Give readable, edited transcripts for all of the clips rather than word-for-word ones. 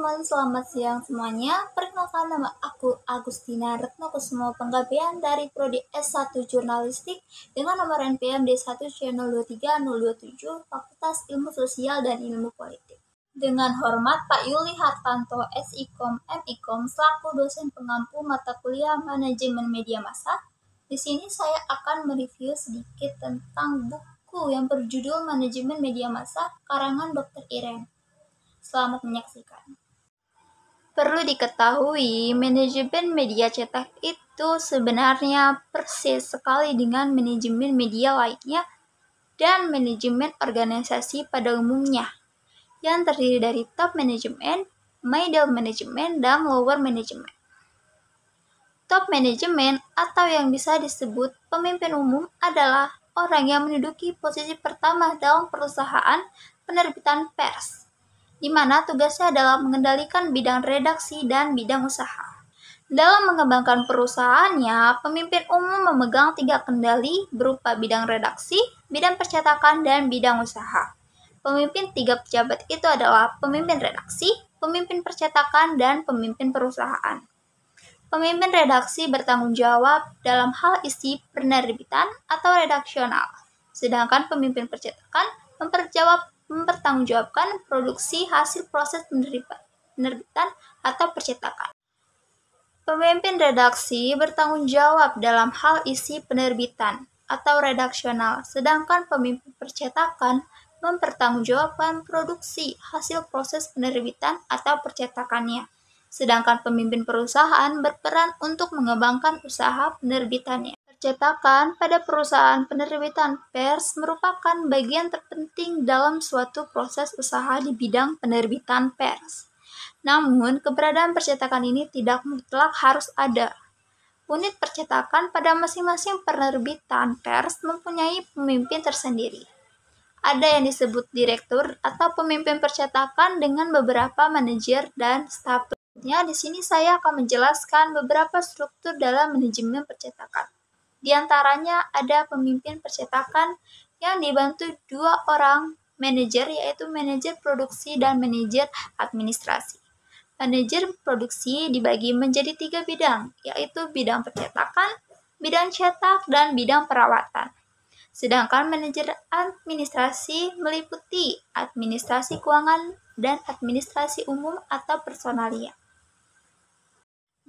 teman-teman, selamat siang semuanya. Perkenalkan, nama aku Agustina Retnokusuma Penggabean dari Prodi S1 Jurnalistik dengan nomor NPM D1C023027 Fakultas Ilmu Sosial dan Ilmu Politik. Dengan hormat Pak Yuli Hartanto, SIKOM, MIKOM, selaku dosen pengampu mata kuliah Manajemen Media Massa. Di sini saya akan mereview sedikit tentang buku yang berjudul Manajemen Media Massa karangan Dr. Iren. Selamat menyaksikan. Perlu diketahui, manajemen media cetak itu sebenarnya persis sekali dengan manajemen media lainnya dan manajemen organisasi pada umumnya, yang terdiri dari top management, middle management, dan lower management. Top management atau yang bisa disebut pemimpin umum adalah orang yang menduduki posisi pertama dalam perusahaan penerbitan pers, di mana tugasnya adalah mengendalikan bidang redaksi dan bidang usaha. Dalam mengembangkan perusahaannya, pemimpin umum memegang 3 kendali berupa bidang redaksi, bidang percetakan, dan bidang usaha. Pemimpin 3 pejabat itu adalah pemimpin redaksi, pemimpin percetakan, dan pemimpin perusahaan. Pemimpin redaksi bertanggung jawab dalam hal isi penerbitan atau redaksional, sedangkan pemimpin percetakan mempertanggungjawabkan produksi hasil proses penerbitan atau percetakan. Pemimpin redaksi bertanggung jawab dalam hal isi penerbitan atau redaksional, sedangkan pemimpin percetakan mempertanggungjawabkan produksi hasil proses penerbitan atau percetakannya. Sedangkan pemimpin perusahaan berperan untuk mengembangkan usaha penerbitannya. Percetakan pada perusahaan penerbitan pers merupakan bagian terpenting dalam suatu proses usaha di bidang penerbitan pers. Namun, keberadaan percetakan ini tidak mutlak harus ada. Unit percetakan pada masing-masing penerbitan pers mempunyai pemimpin tersendiri. Ada yang disebut direktur atau pemimpin percetakan dengan beberapa manajer dan staf. Di sini saya akan menjelaskan beberapa struktur dalam manajemen percetakan. Di antaranya ada pemimpin percetakan yang dibantu 2 orang manajer, yaitu manajer produksi dan manajer administrasi. Manajer produksi dibagi menjadi 3 bidang, yaitu bidang percetakan, bidang cetak, dan bidang perawatan. Sedangkan manajer administrasi meliputi administrasi keuangan dan administrasi umum atau personalia.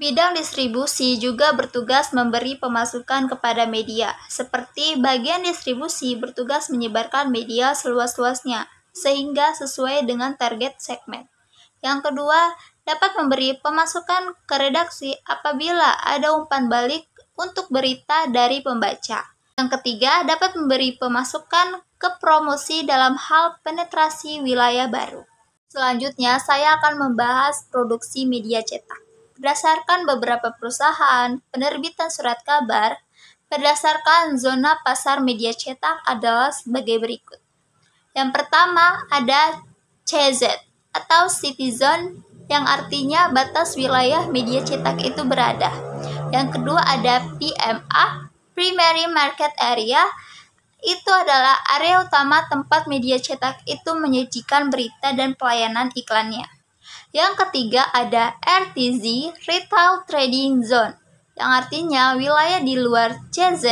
Bidang distribusi juga bertugas memberi pemasukan kepada media, seperti bagian distribusi bertugas menyebarkan media seluas-luasnya, sehingga sesuai dengan target segmen. Yang kedua, dapat memberi pemasukan ke redaksi apabila ada umpan balik untuk berita dari pembaca. Yang ketiga, dapat memberi pemasukan ke promosi dalam hal penetrasi wilayah baru. Selanjutnya, saya akan membahas produksi media cetak. Berdasarkan beberapa perusahaan penerbitan surat kabar, berdasarkan zona pasar media cetak adalah sebagai berikut. Yang pertama ada CZ atau City Zone, yang artinya batas wilayah media cetak itu berada. Yang kedua ada PMA, Primary Market Area, itu adalah area utama tempat media cetak itu menyajikan berita dan pelayanan iklannya. Yang ketiga ada RTZ, Retail Trading Zone, yang artinya wilayah di luar CZ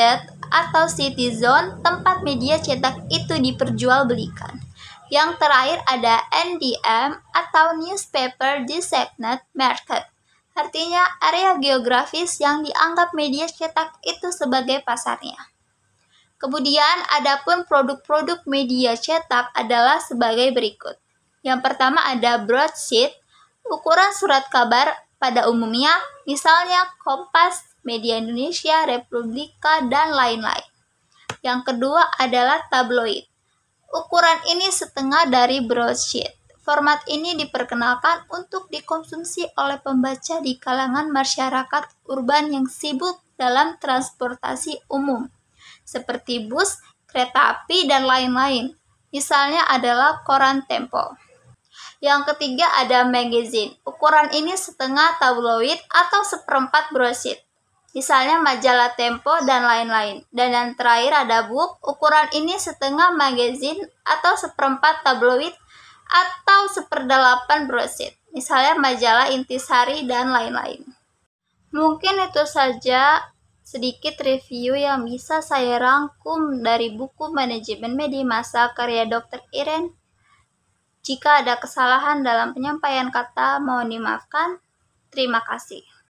atau City Zone tempat media cetak itu diperjualbelikan. Yang terakhir ada NDM atau Newspaper Designated Market, artinya area geografis yang dianggap media cetak itu sebagai pasarnya. Kemudian adapun produk-produk media cetak adalah sebagai berikut. Yang pertama ada broadsheet, ukuran surat kabar pada umumnya, misalnya Kompas, Media Indonesia, Republika, dan lain-lain. Yang kedua adalah tabloid. Ukuran ini setengah dari broadsheet. Format ini diperkenalkan untuk dikonsumsi oleh pembaca di kalangan masyarakat urban yang sibuk dalam transportasi umum, seperti bus, kereta api, dan lain-lain. Misalnya adalah koran Tempo. Yang ketiga ada magazine. Ukuran ini setengah tabloid atau seperempat broadsheet, misalnya majalah Tempo dan lain-lain. Dan yang terakhir ada book. Ukuran ini setengah magazine atau seperempat tabloid atau 1/8 broadsheet. misalnya majalah Intisari dan lain-lain. Mungkin itu saja sedikit review yang bisa saya rangkum dari buku Manajemen Media Massa karya Dr. Iren. Jika ada kesalahan dalam penyampaian kata, mohon dimaafkan. Terima kasih.